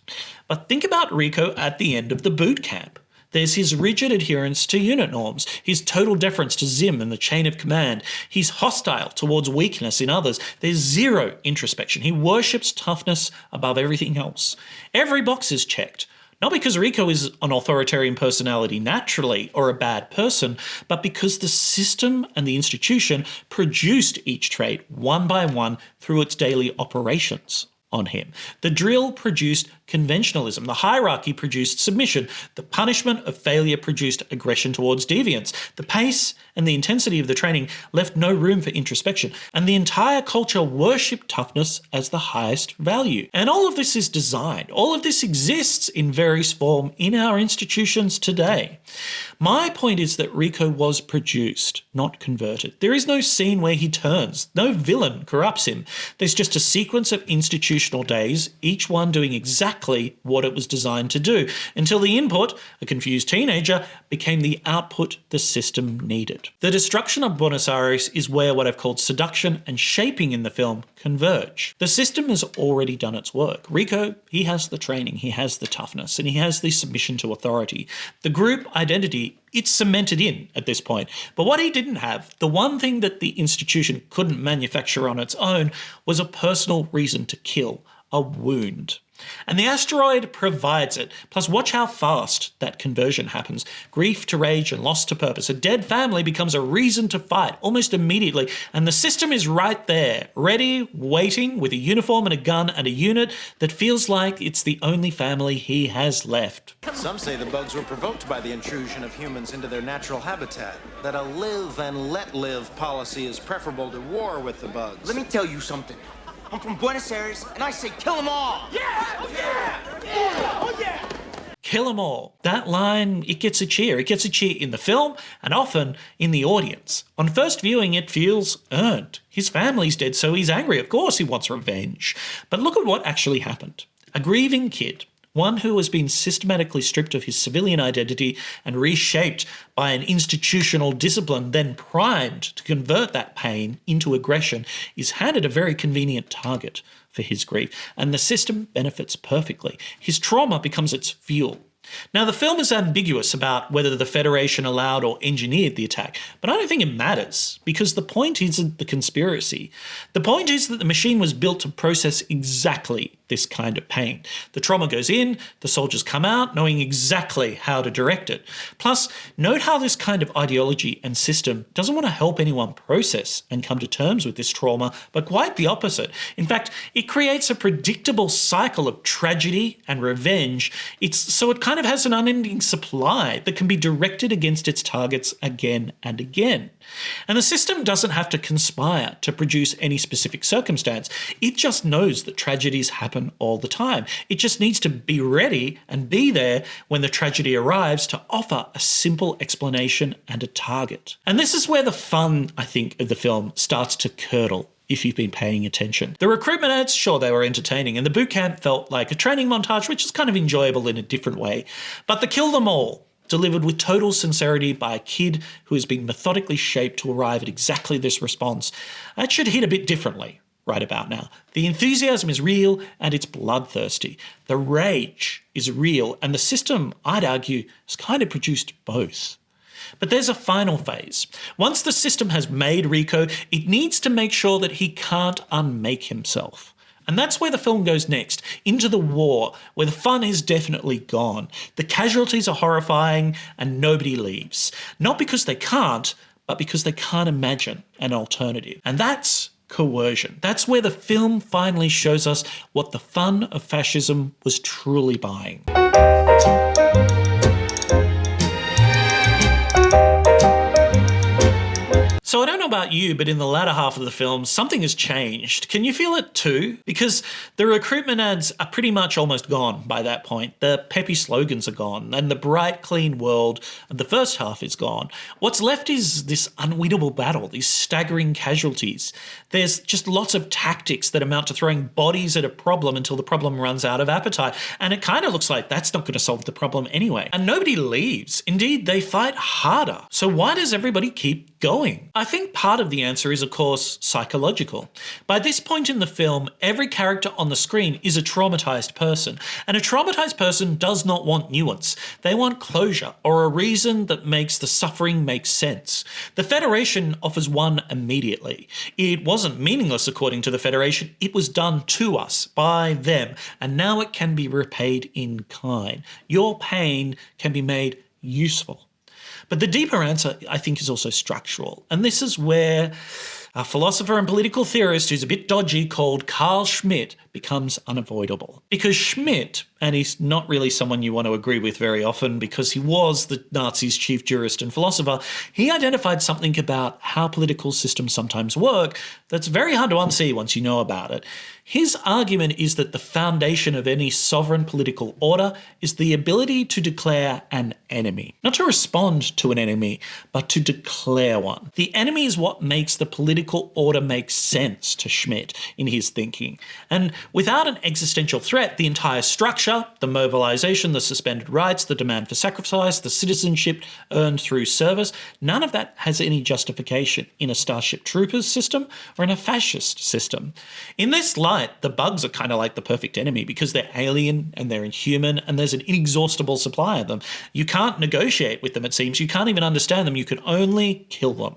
But think about Rico at the end of the boot camp. There's his rigid adherence to unit norms, his total deference to Zim and the chain of command. He's hostile towards weakness in others. There's zero introspection. He worships toughness above everything else. Every box is checked. Not because Rico is an authoritarian personality naturally or a bad person, but because the system and the institution produced each trait one by one through its daily operations on him. The drill produced conventionalism. The hierarchy produced submission. The punishment of failure produced aggression towards deviance. The pace and the intensity of the training left no room for introspection. And the entire culture worshipped toughness as the highest value. And all of this is designed. All of this exists in various form in our institutions today. My point is that Rico was produced not converted. There is no scene where he turns. No villain corrupts him. There's just a sequence of institutional days, each one doing exactly what it was designed to do, until the input, a confused teenager, became the output the system needed. The destruction of Buenos Aires is where what I've called seduction and shaping in the film converge. The system has already done its work. Rico, he has the training, he has the toughness, and he has the submission to authority. The group identity, it's cemented in at this point. But what he didn't have, the one thing that the institution couldn't manufacture on its own, was a personal reason to kill, a wound. And the asteroid provides it. Plus, watch how fast that conversion happens. Grief to rage and loss to purpose. A dead family becomes a reason to fight almost immediately. And the system is right there, ready, waiting, with a uniform and a gun and a unit that feels like it's the only family he has left. Some say the bugs were provoked by the intrusion of humans into their natural habitat. That a live and let live policy is preferable to war with the bugs. Let me tell you something. I'm from Buenos Aires, and I say kill them all! Yeah! Oh, yeah! Yeah! Oh, yeah! Kill 'em all. That line, it gets a cheer. It gets a cheer in the film and often in the audience. On first viewing, it feels earned. His family's dead, so he's angry. Of course he wants revenge. But look at what actually happened. A grieving kid, one who has been systematically stripped of his civilian identity and reshaped by an institutional discipline, then primed to convert that pain into aggression, is handed a very convenient target for his grief, and the system benefits perfectly. His trauma becomes its fuel. Now, the film is ambiguous about whether the Federation allowed or engineered the attack, but I don't think it matters, because the point isn't the conspiracy. The point is that the machine was built to process exactly this kind of pain. The trauma goes in, the soldiers come out knowing exactly how to direct it. Plus, note how this kind of ideology and system doesn't want to help anyone process and come to terms with this trauma, but quite the opposite. In fact, it creates a predictable cycle of tragedy and revenge. So it kind of has an unending supply that can be directed against its targets again and again. And the system doesn't have to conspire to produce any specific circumstance. It just knows that tragedies happen all the time. It just needs to be ready and be there when the tragedy arrives to offer a simple explanation and a target. And this is where the fun, I think, of the film starts to curdle, if you've been paying attention. The recruitment ads, sure, they were entertaining, and the boot camp felt like a training montage, which is kind of enjoyable in a different way. But the kill them all, delivered with total sincerity by a kid who has been methodically shaped to arrive at exactly this response, that should hit a bit differently right about now. The enthusiasm is real and it's bloodthirsty. The rage is real, and the system, I'd argue, has kind of produced both. But there's a final phase. Once the system has made Rico, it needs to make sure that he can't unmake himself. And that's where the film goes next, into the war, where the fun is definitely gone. The casualties are horrifying and nobody leaves. Not because they can't, but because they can't imagine an alternative. And that's Coercion. That's where the film finally shows us what the fun of fascism was truly buying. So I don't know about you, but in the latter half of the film, something has changed. Can you feel it too? Because the recruitment ads are pretty much almost gone by that point. The peppy slogans are gone, and the bright, clean world of the first half is gone. What's left is this unwinnable battle, these staggering casualties. There's just lots of tactics that amount to throwing bodies at a problem until the problem runs out of appetite. And it kind of looks like that's not going to solve the problem anyway. And nobody leaves. Indeed, they fight harder. So why does everybody keep going? I think part of the answer is, of course, psychological. By this point in the film, every character on the screen is a traumatized person, and a traumatized person does not want nuance. They want closure, or a reason that makes the suffering make sense. The Federation offers one immediately. It wasn't meaningless according to the Federation, it was done to us, by them, and now it can be repaid in kind. Your pain can be made useful. But the deeper answer, I think, is also structural. And this is where a philosopher and political theorist who's a bit dodgy called Carl Schmitt becomes unavoidable. Because Schmidt, and he's not really someone you want to agree with very often because he was the Nazis' chief jurist and philosopher, he identified something about how political systems sometimes work that's very hard to unsee once you know about it. His argument is that the foundation of any sovereign political order is the ability to declare an enemy. Not to respond to an enemy, but to declare one. The enemy is what makes the political order make sense to Schmidt in his thinking. And without an existential threat, the entire structure, the mobilization, the suspended rights, the demand for sacrifice, the citizenship earned through service, none of that has any justification in a Starship Troopers system or in a fascist system. In this light, the bugs are kind of like the perfect enemy because they're alien and they're inhuman and there's an inexhaustible supply of them. You can't negotiate with them, it seems. You can't even understand them. You can only kill them.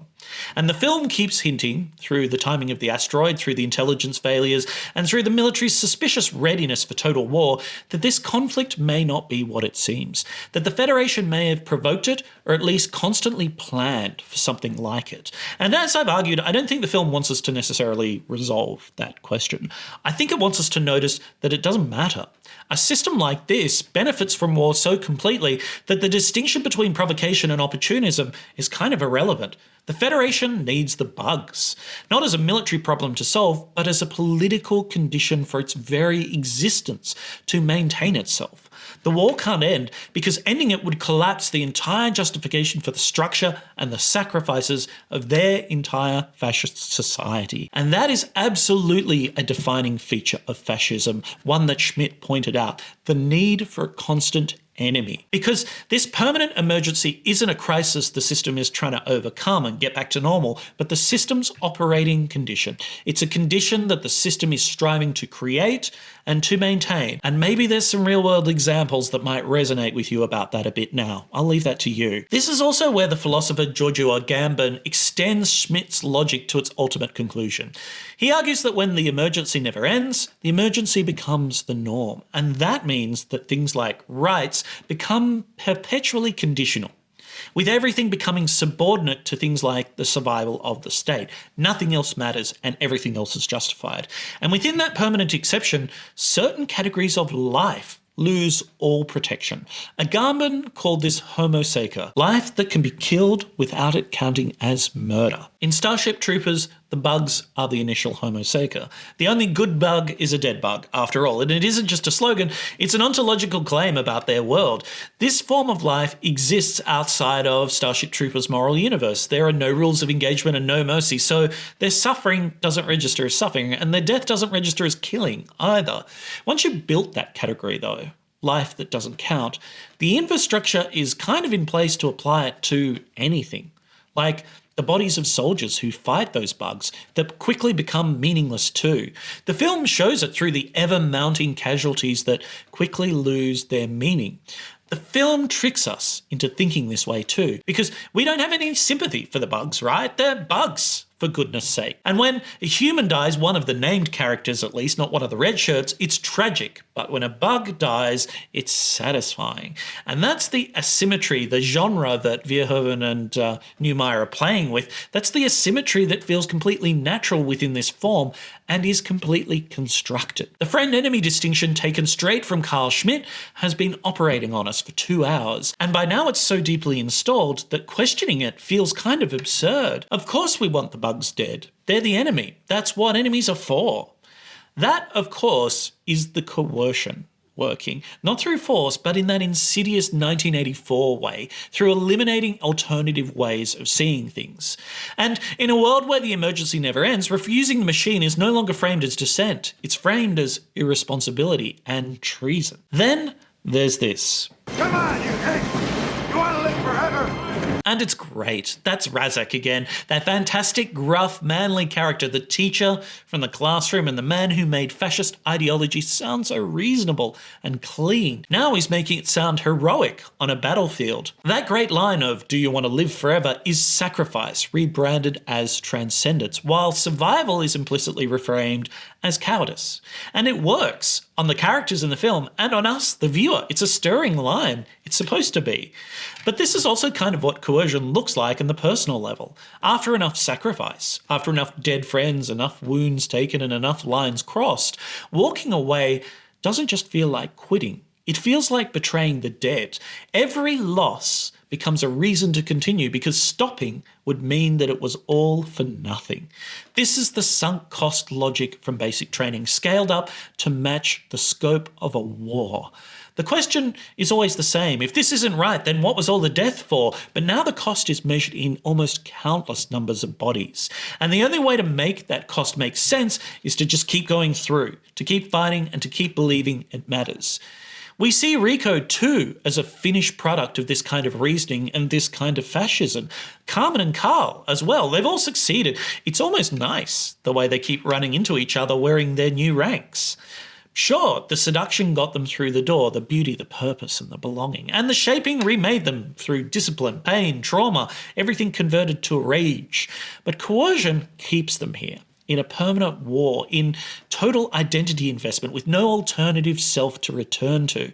And the film keeps hinting, through the timing of the asteroid, through the intelligence failures, and through the military's suspicious readiness for total war, that this conflict may not be what it seems, that the Federation may have provoked it, or at least constantly planned for something like it. And as I've argued, I don't think the film wants us to necessarily resolve that question. I think it wants us to notice that it doesn't matter. A system like this benefits from war so completely that the distinction between provocation and opportunism is kind of irrelevant. The Federation needs the bugs, not as a military problem to solve, but as a political condition for its very existence to maintain itself. The war can't end because ending it would collapse the entire justification for the structure and the sacrifices of their entire fascist society. And that is absolutely a defining feature of fascism, one that Schmidt pointed out, the need for a constant enemy. Because this permanent emergency isn't a crisis the system is trying to overcome and get back to normal, but the system's operating condition. It's a condition that the system is striving to create and to maintain. And maybe there's some real-world examples that might resonate with you about that a bit now. I'll leave that to you. This is also where the philosopher Giorgio Agamben extends Schmidt's logic to its ultimate conclusion. He argues that when the emergency never ends, the emergency becomes the norm. And that means that things like rights become perpetually conditional, with everything becoming subordinate to things like the survival of the state. Nothing else matters and everything else is justified. And within that permanent exception, certain categories of life lose all protection. Agamben called this homo sacer, life that can be killed without it counting as murder. In Starship Troopers, the bugs are the initial homo sacer. The only good bug is a dead bug, after all, and it isn't just a slogan, it's an ontological claim about their world. This form of life exists outside of Starship Troopers' moral universe. There are no rules of engagement and no mercy, so their suffering doesn't register as suffering, and their death doesn't register as killing either. Once you've built that category, though, life that doesn't count, the infrastructure is kind of in place to apply it to anything. Like the bodies of soldiers who fight those bugs that quickly become meaningless too. The film shows it through the ever-mounting casualties that quickly lose their meaning. The film tricks us into thinking this way too, because we don't have any sympathy for the bugs, right? They're bugs, for goodness sake. And when a human dies, one of the named characters at least, not one of the red shirts, it's tragic. But when a bug dies, it's satisfying. And that's the asymmetry, the genre that Verhoeven and Neumeier are playing with. That's the asymmetry that feels completely natural within this form and is completely constructed. The friend-enemy distinction taken straight from Carl Schmitt has been operating on us for 2 hours. And by now it's so deeply installed that questioning it feels kind of absurd. Of course we want the bugs dead. They're the enemy. That's what enemies are for. That, of course, is the coercion working, not through force, but in that insidious 1984 way, through eliminating alternative ways of seeing things. And in a world where the emergency never ends, refusing the machine is no longer framed as dissent. It's framed as irresponsibility and treason. Then there's this. Come on, you hate! You want to live forever? And it's great. That's Razak again, that fantastic, gruff, manly character, the teacher from the classroom and the man who made fascist ideology sound so reasonable and clean. Now he's making it sound heroic on a battlefield. That great line of, "Do you want to live forever?" is sacrifice, rebranded as transcendence, while survival is implicitly reframed as cowardice. And it works on the characters in the film and on us, the viewer. It's a stirring line. It's supposed to be. But this is also kind of what coercion looks like on the personal level. After enough sacrifice, after enough dead friends, enough wounds taken and enough lines crossed, walking away doesn't just feel like quitting. It feels like betraying the dead. Every loss becomes a reason to continue because stopping would mean that it was all for nothing. This is the sunk cost logic from basic training, scaled up to match the scope of a war. The question is always the same. If this isn't right, then what was all the death for? But now the cost is measured in almost countless numbers of bodies. And the only way to make that cost make sense is to just keep going through, to keep fighting and to keep believing it matters. We see Rico too as a finished product of this kind of reasoning and this kind of fascism. Carmen and Carl as well, they've all succeeded. It's almost nice the way they keep running into each other wearing their new ranks. Sure, the seduction got them through the door, the beauty, the purpose and the belonging. And the shaping remade them through discipline, pain, trauma, everything converted to rage. But coercion keeps them here, in a permanent war, in total identity investment with no alternative self to return to.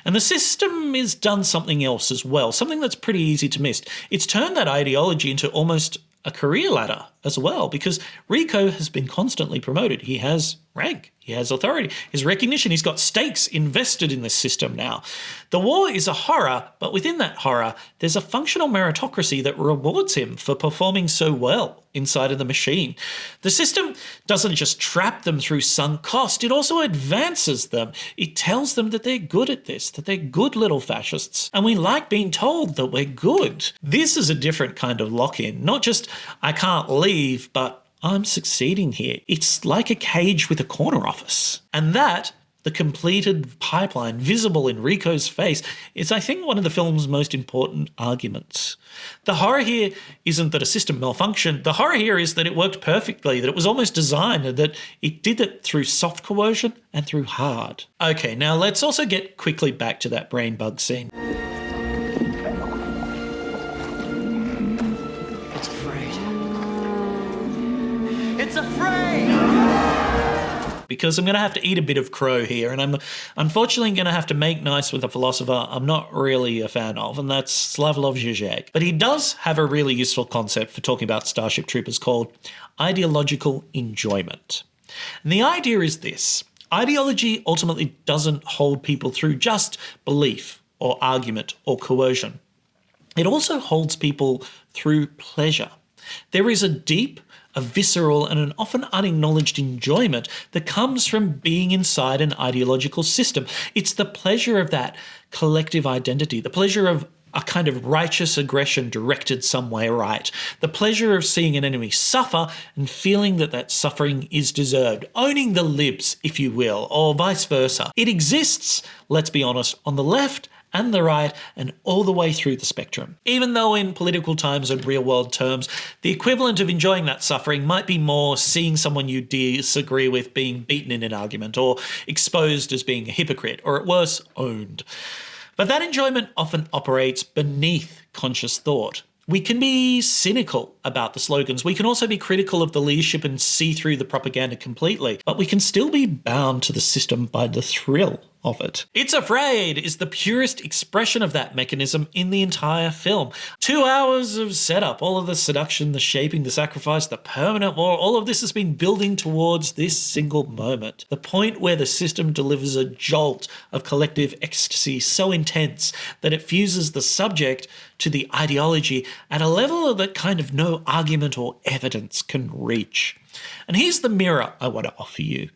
And the system has done something else as well, something that's pretty easy to miss. It's turned that ideology into almost a career ladder as well, because Rico has been constantly promoted. He has rank, he has authority, his recognition, he's got stakes invested in this system now. The war is a horror, but within that horror, there's a functional meritocracy that rewards him for performing so well inside of the machine. The system doesn't just trap them through sunk cost, it also advances them. It tells them that they're good at this, that they're good little fascists, and we like being told that we're good. This is a different kind of lock-in, not just I can't leave, but I'm succeeding here. It's like a cage with a corner office. And that, the completed pipeline visible in Rico's face, is I think one of the film's most important arguments. The horror here isn't that a system malfunctioned. The horror here is that it worked perfectly, that it was almost designed, and that it did it through soft coercion and through hard. Okay, now let's also get quickly back to that brain bug scene. It's afraid! Because I'm going to have to eat a bit of crow here, and I'm unfortunately going to have to make nice with a philosopher I'm not really a fan of, and that's Slavoj Žižek. But he does have a really useful concept for talking about Starship Troopers called ideological enjoyment. And the idea is this. Ideology ultimately doesn't hold people through just belief or argument or coercion. It also holds people through pleasure. There is a deep, a visceral and an often unacknowledged enjoyment that comes from being inside an ideological system. It's the pleasure of that collective identity, the pleasure of a kind of righteous aggression directed some way right, the pleasure of seeing an enemy suffer and feeling that that suffering is deserved, owning the libs, if you will, or vice versa. It exists, let's be honest, on the left and the right, and all the way through the spectrum. Even though in political times and real-world terms, the equivalent of enjoying that suffering might be more seeing someone you disagree with being beaten in an argument, or exposed as being a hypocrite, or at worst, owned. But that enjoyment often operates beneath conscious thought. We can be cynical about the slogans. We can also be critical of the leadership and see through the propaganda completely. But we can still be bound to the system by the thrill of it. It's Afraid is the purest expression of that mechanism in the entire film. 2 hours of setup, all of the seduction, the shaping, the sacrifice, the permanent war, all of this has been building towards this single moment. The point where the system delivers a jolt of collective ecstasy so intense that it fuses the subject to the ideology at a level that kind of no argument or evidence can reach. And here's the mirror I want to offer you.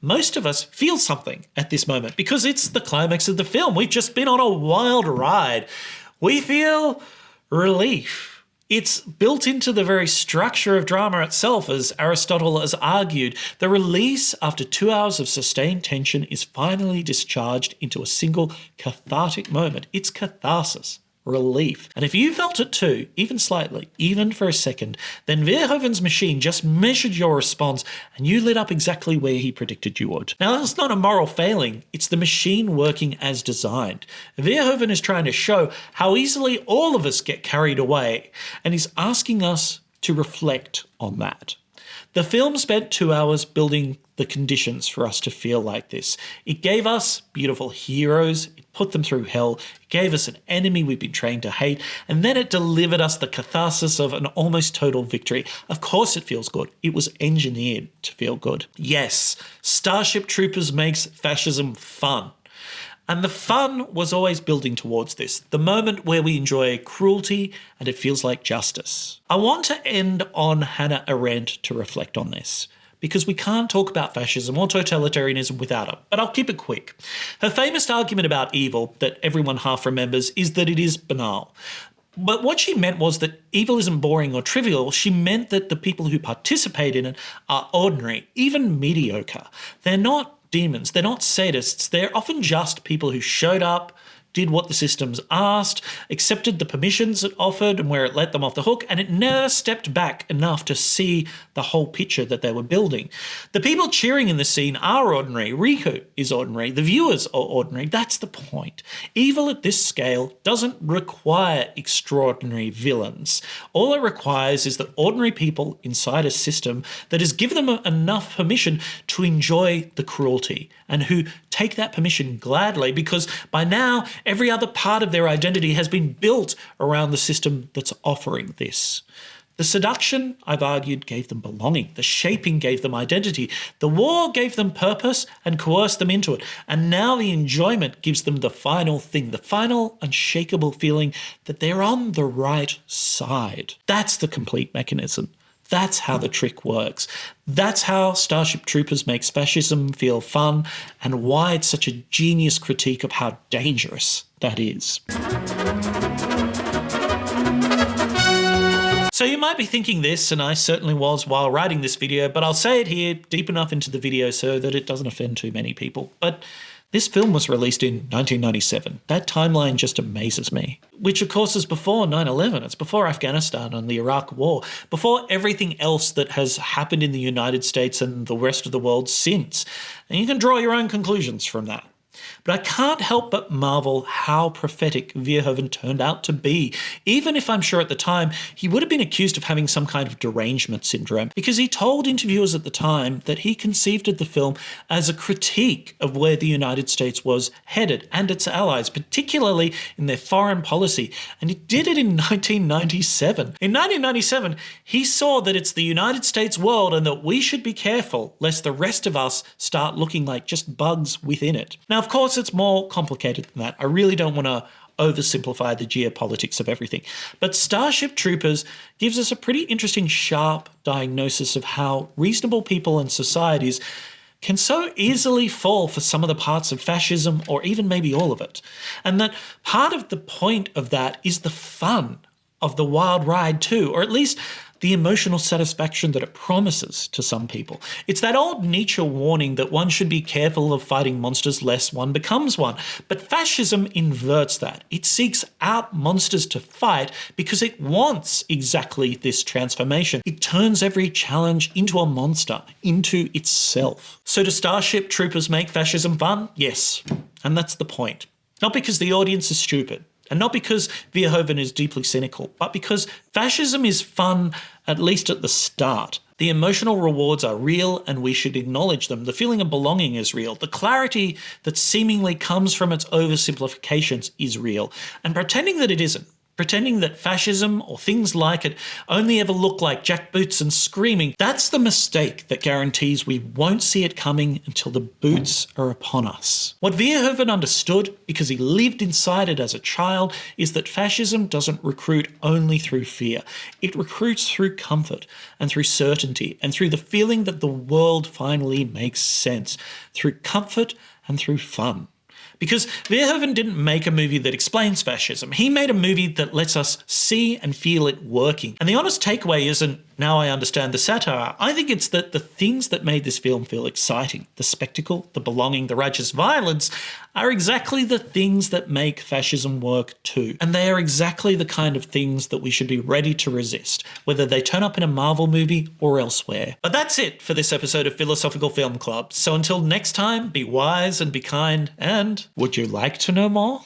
Most of us feel something at this moment because it's the climax of the film. We've just been on a wild ride. We feel relief. It's built into the very structure of drama itself, as Aristotle has argued. The release after 2 hours of sustained tension is finally discharged into a single cathartic moment. It's catharsis. Relief. And if you felt it too, even slightly, even for a second, then Verhoeven's machine just measured your response and you lit up exactly where he predicted you would. Now, that's not a moral failing, it's the machine working as designed. Verhoeven is trying to show how easily all of us get carried away, and he's asking us to reflect on that. The film spent 2 hours building the conditions for us to feel like this. It gave us beautiful heroes, it put them through hell, it gave us an enemy we've been trained to hate, and then it delivered us the catharsis of an almost total victory. Of course it feels good. It was engineered to feel good. Yes, Starship Troopers makes fascism fun. And the fun was always building towards this, the moment where we enjoy cruelty and it feels like justice. I want to end on Hannah Arendt to reflect on this, because we can't talk about fascism or totalitarianism without her, but I'll keep it quick. Her famous argument about evil, that everyone half remembers, is that it is banal. But what she meant was that evil isn't boring or trivial. She meant that the people who participate in it are ordinary, even mediocre. They're not demons, they're not sadists, they're often just people who showed up, did what the systems asked, accepted the permissions it offered and where it let them off the hook, and it never stepped back enough to see the whole picture that they were building. The people cheering in the scene are ordinary. Riku is ordinary. The viewers are ordinary. That's the point. Evil at this scale doesn't require extraordinary villains. All it requires is that ordinary people inside a system that has given them enough permission to enjoy the cruelty, and who take that permission gladly, because by now every other part of their identity has been built around the system that's offering this. The seduction, I've argued, gave them belonging. The shaping gave them identity. The war gave them purpose and coerced them into it. And now the enjoyment gives them the final thing, the final unshakable feeling that they're on the right side. That's the complete mechanism. That's how the trick works. That's how Starship Troopers makes fascism feel fun, and why it's such a genius critique of how dangerous that is. So you might be thinking this, and I certainly was while writing this video, but I'll say it here deep enough into the video so that it doesn't offend too many people. But this film was released in 1997. That timeline just amazes me. Which of course is before 9/11. It's before Afghanistan and the Iraq War. Before everything else that has happened in the United States and the rest of the world since. And you can draw your own conclusions from that. But I can't help but marvel how prophetic Verhoeven turned out to be, even if I'm sure at the time he would have been accused of having some kind of derangement syndrome, because he told interviewers at the time that he conceived of the film as a critique of where the United States was headed and its allies, particularly in their foreign policy, and he did it in 1997. In 1997, he saw that it's the United States world and that we should be careful lest the rest of us start looking like just bugs within it. Now, of course, it's more complicated than that. I really don't want to oversimplify the geopolitics of everything. But Starship Troopers gives us a pretty interesting, sharp diagnosis of how reasonable people and societies can so easily fall for some of the parts of fascism, or even maybe all of it. And that part of the point of that is the fun of the wild ride too, or at least the emotional satisfaction that it promises to some people. It's that old Nietzsche warning that one should be careful of fighting monsters lest one becomes one. But fascism inverts that. It seeks out monsters to fight because it wants exactly this transformation. It turns every challenge into a monster, into itself. So do Starship Troopers make fascism fun? Yes. And that's the point. Not because the audience is stupid, and not because Verhoeven is deeply cynical, but because fascism is fun, at least at the start. The emotional rewards are real and we should acknowledge them. The feeling of belonging is real. The clarity that seemingly comes from its oversimplifications is real. And pretending that it isn't, pretending that fascism or things like it only ever look like jackboots and screaming, that's the mistake that guarantees we won't see it coming until the boots are upon us. What Verhoeven understood, because he lived inside it as a child, is that fascism doesn't recruit only through fear. It recruits through comfort and through certainty and through the feeling that the world finally makes sense, through comfort and through fun. Because Verhoeven didn't make a movie that explains fascism. He made a movie that lets us see and feel it working. And the honest takeaway isn't, now I understand the satire. I think it's that the things that made this film feel exciting, the spectacle, the belonging, the righteous violence, are exactly the things that make fascism work too. And they are exactly the kind of things that we should be ready to resist, whether they turn up in a Marvel movie or elsewhere. But that's it for this episode of Philosophical Film Club. So until next time, be wise and be kind, and would you like to know more?